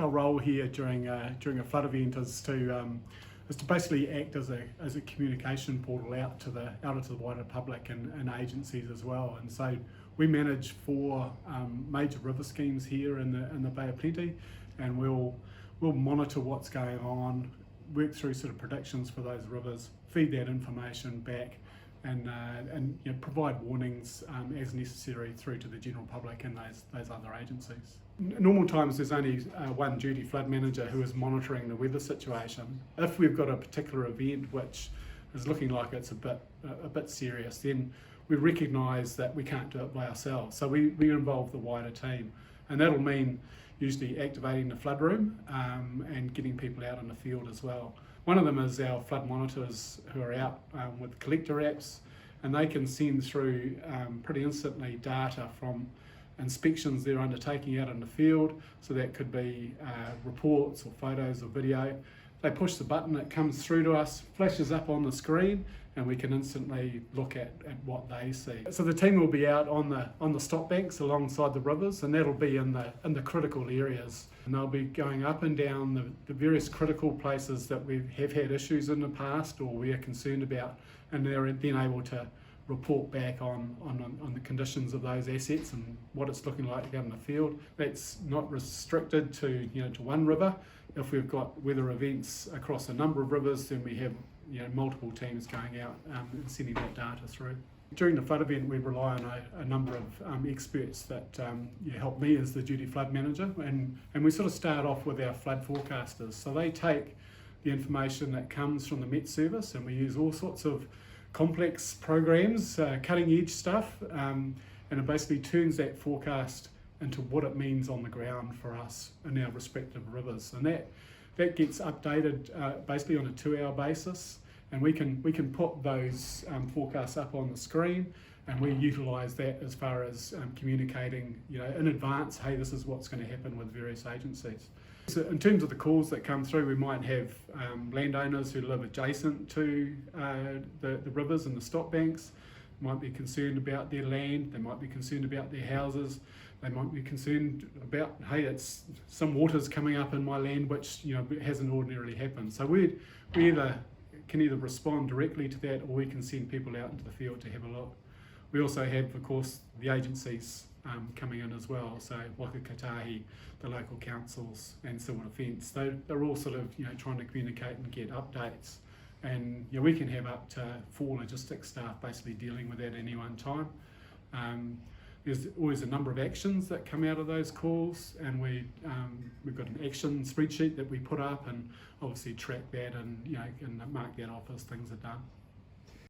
our role here during a flood event is to basically act as a communication portal out to the wider public and agencies as well. And so we manage 4 major river schemes here in the Bay of Plenty, and we'll monitor what's going on, work through sort of predictions for those rivers, feed that information back, and provide warnings as necessary through to the general public and those other agencies. In normal times there's only one duty flood manager who is monitoring the weather situation. If we've got a particular event which is looking like it's a bit serious, then we recognise that we can't do it by ourselves. So we involve the wider team, and that'll mean usually activating the flood room and getting people out in the field as well. One of them is our flood monitors who are out with collector apps, and they can send through pretty instantly data from inspections they're undertaking out in the field. So that could be reports or photos or video. They push the button, it comes through to us, flashes up on the screen, and we can instantly look at what they see. So the team will be out on the stop banks alongside the rivers, and that'll be in the critical areas. And they'll be going up and down the various critical places that we have had issues in the past or we are concerned about, and they're then able to report back on the conditions of those assets and what it's looking like out in the field. That's not restricted to one river. If we've got weather events across a number of rivers, then we have multiple teams going out and sending that data through. During the flood event, we rely on a number of experts that help me as the duty flood manager, and we sort of start off with our flood forecasters. So they take the information that comes from the Met Service, and we use all sorts of complex programs, cutting edge stuff, and it basically turns that forecast into what it means on the ground for us in our respective rivers. And that gets updated basically on a 2-hour basis, and we can put those forecasts up on the screen, and we utilise that as far as communicating in advance, hey, this is what's going to happen with various agencies. So in terms of the calls that come through, we might have landowners who live adjacent to the rivers and the stop banks, might be concerned about their land, they might be concerned about their houses, they might be concerned about, hey, it's some water's coming up in my land which hasn't ordinarily happened. So we can either respond directly to that, or we can send people out into the field to have a look. We also have, of course, the agencies coming in as well. So Whakatane, the local councils and civil defence, they're all sort of trying to communicate and get updates. And we can have up to 4 logistics staff basically dealing with that at any one time. There's always a number of actions that come out of those calls, and we've got an action spreadsheet that we put up and obviously track that and and mark that off as things are done.